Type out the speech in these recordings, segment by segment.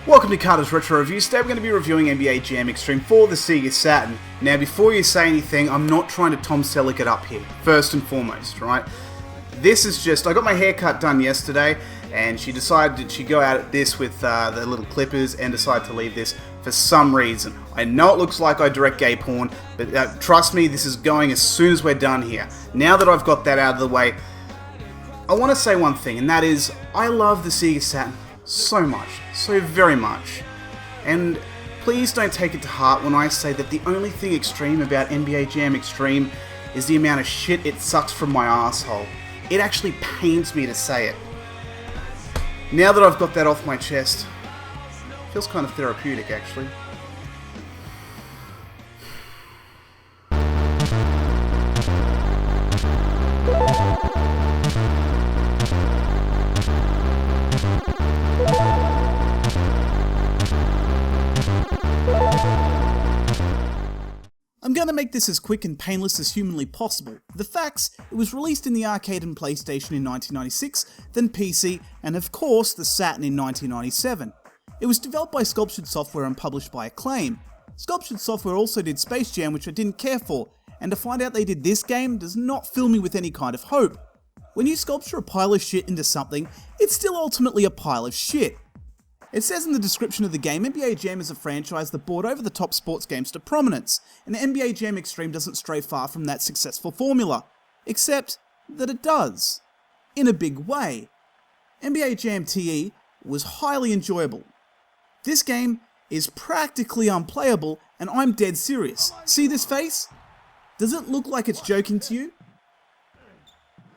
Welcome to Carter's Retro Reviews. Today we're going to be reviewing NBA Jam Extreme for the Sega Saturn. Now before you say anything, I'm not trying to Tom Selleck it up here, first and foremost, right? This is just, I got my haircut done yesterday, and she decided that she'd go out at this with the little clippers and decide to leave this for some reason. I know it looks like I direct gay porn, but trust me, this is going as soon as we're done here. Now that I've got that out of the way, I want to say one thing, and that is, I love the Sega Saturn so much, so very much. And please don't take it to heart when I say that the only thing extreme about NBA Jam Extreme is the amount of shit it sucks from my asshole. It actually pains me to say it. Now that I've got that off my chest, it feels kind of therapeutic actually. I'm gonna make this as quick and painless as humanly possible. The facts: it was released in the arcade and PlayStation in 1996, then PC, and of course the Saturn in 1997. It was developed by Sculptured Software and published by Acclaim. Sculptured Software also did Space Jam, which I didn't care for, and to find out they did this game does not fill me with any kind of hope. When you sculpture a pile of shit into something, it's still ultimately a pile of shit. It says in the description of the game, NBA Jam is a franchise that brought over-the-top sports games to prominence, and NBA Jam Extreme doesn't stray far from that successful formula. Except that it does. In a big way. NBA Jam TE was highly enjoyable. This game is practically unplayable, and I'm dead serious. See this face? Does it look like it's joking to you?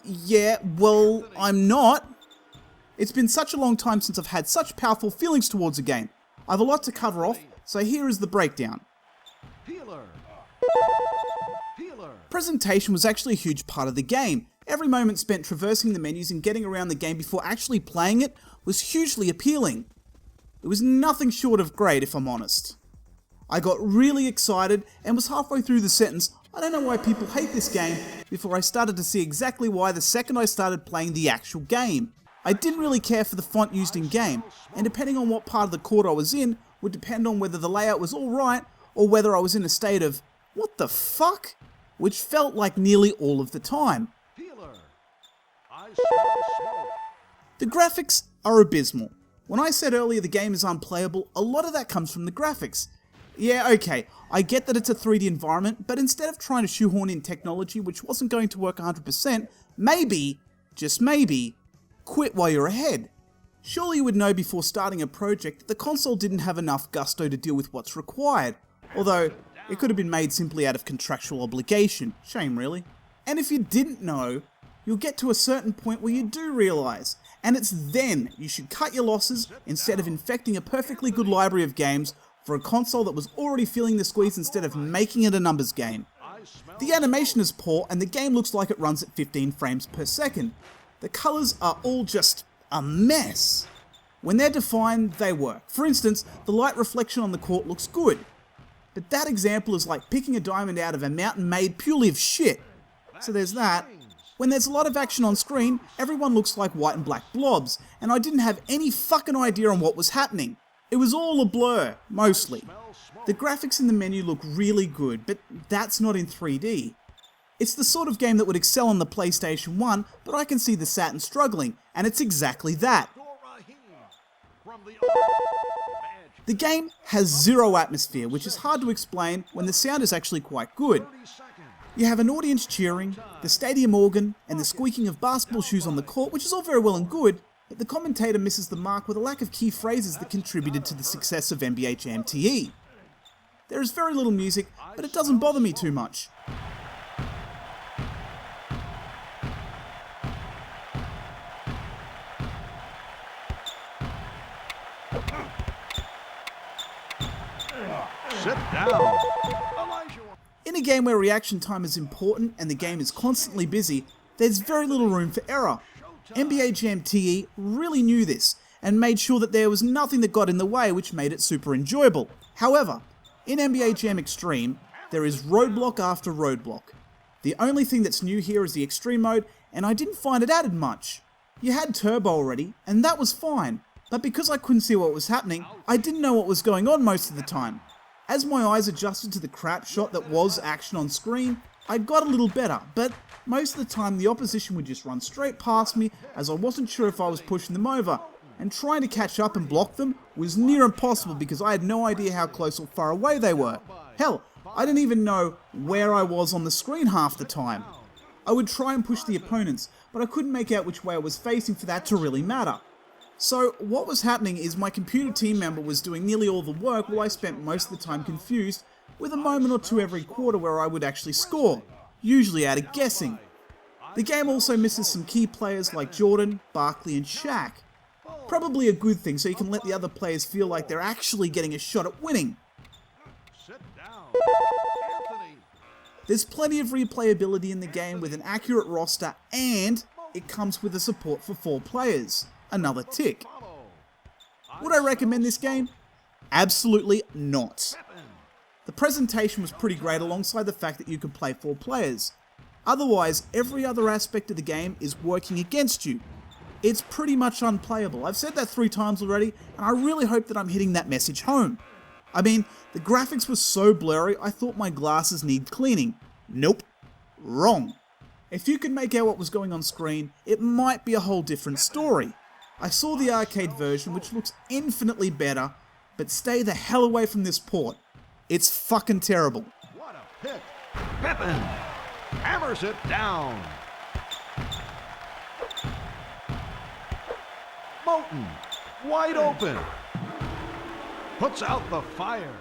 Yeah, well, I'm not. It's been such a long time since I've had such powerful feelings towards a game. I have a lot to cover off, so here is the breakdown. Presentation was actually a huge part of the game. Every moment spent traversing the menus and getting around the game before actually playing it was hugely appealing. It was nothing short of great, if I'm honest. I got really excited and was halfway through the sentence, "I don't know why people hate this game," before I started to see exactly why the second I started playing the actual game. I didn't really care for the font used in game, and depending on what part of the court I was in, would depend on whether the layout was alright, or whether I was in a state of, "what the fuck?" which felt like nearly all of the time. The graphics are abysmal. When I said earlier the game is unplayable, a lot of that comes from the graphics. Yeah, okay, I get that it's a 3D environment, but instead of trying to shoehorn in technology which wasn't going to work 100%, maybe, just maybe, quit while you're ahead. Surely you would know before starting a project that the console didn't have enough gusto to deal with what's required, although it could have been made simply out of contractual obligation. Shame really. And if you didn't know, you'll get to a certain point where you do realise, and it's then you should cut your losses instead of infecting a perfectly good library of games for a console that was already feeling the squeeze instead of making it a numbers game. The animation is poor and the game looks like it runs at 15 frames per second. The colours are all just a mess. When they're defined, they work. For instance, the light reflection on the court looks good. But that example is like picking a diamond out of a mountain made purely of shit. So there's that. When there's a lot of action on screen, everyone looks like white and black blobs, and I didn't have any fucking idea on what was happening. It was all a blur, mostly. The graphics in the menu look really good, but that's not in 3D. It's the sort of game that would excel on the PlayStation 1, but I can see the Saturn struggling, and it's exactly that. The game has zero atmosphere, which is hard to explain when the sound is actually quite good. You have an audience cheering, the stadium organ, and the squeaking of basketball shoes on the court, which is all very well and good, but the commentator misses the mark with a lack of key phrases that contributed to the success of NBA Jam TE. There is very little music, but it doesn't bother me too much. Sit down. In a game where reaction time is important and the game is constantly busy, there's very little room for error. NBA Jam TE really knew this and made sure that there was nothing that got in the way, which made it super enjoyable. However, in NBA Jam Extreme, there is roadblock after roadblock. The only thing that's new here is the extreme mode, and I didn't find it added much. You had turbo already, and that was fine, But because I couldn't see what was happening, I didn't know what was going on most of the time. As my eyes adjusted to the crap shot that was action on screen, I got a little better, but most of the time the opposition would just run straight past me as I wasn't sure if I was pushing them over, and trying to catch up and block them was near impossible because I had no idea how close or far away they were. Hell, I didn't even know where I was on the screen half the time. I would try and push the opponents, but I couldn't make out which way I was facing for that to really matter. So what was happening is my computer team member was doing nearly all the work while I spent most of the time confused, with a moment or two every quarter where I would actually score, usually out of guessing. The game also misses some key players like Jordan, Barkley and Shaq. Probably a good thing so you can let the other players feel like they're actually getting a shot at winning. There's plenty of replayability in the game with an accurate roster, and it comes with a support for 4 players. Another tick. Would I recommend this game? Absolutely not. The presentation was pretty great alongside the fact that you could play 4 players. Otherwise, every other aspect of the game is working against you. It's pretty much unplayable. I've said that 3 times already, and I really hope that I'm hitting that message home. I mean, the graphics were so blurry I thought my glasses need cleaning. Nope. Wrong. If you could make out what was going on screen, it might be a whole different story. I saw the arcade version, which looks infinitely better, but stay the hell away from this port. It's fucking terrible. What a hit! Pippin hammers it down. Moten, wide open, puts out the fire.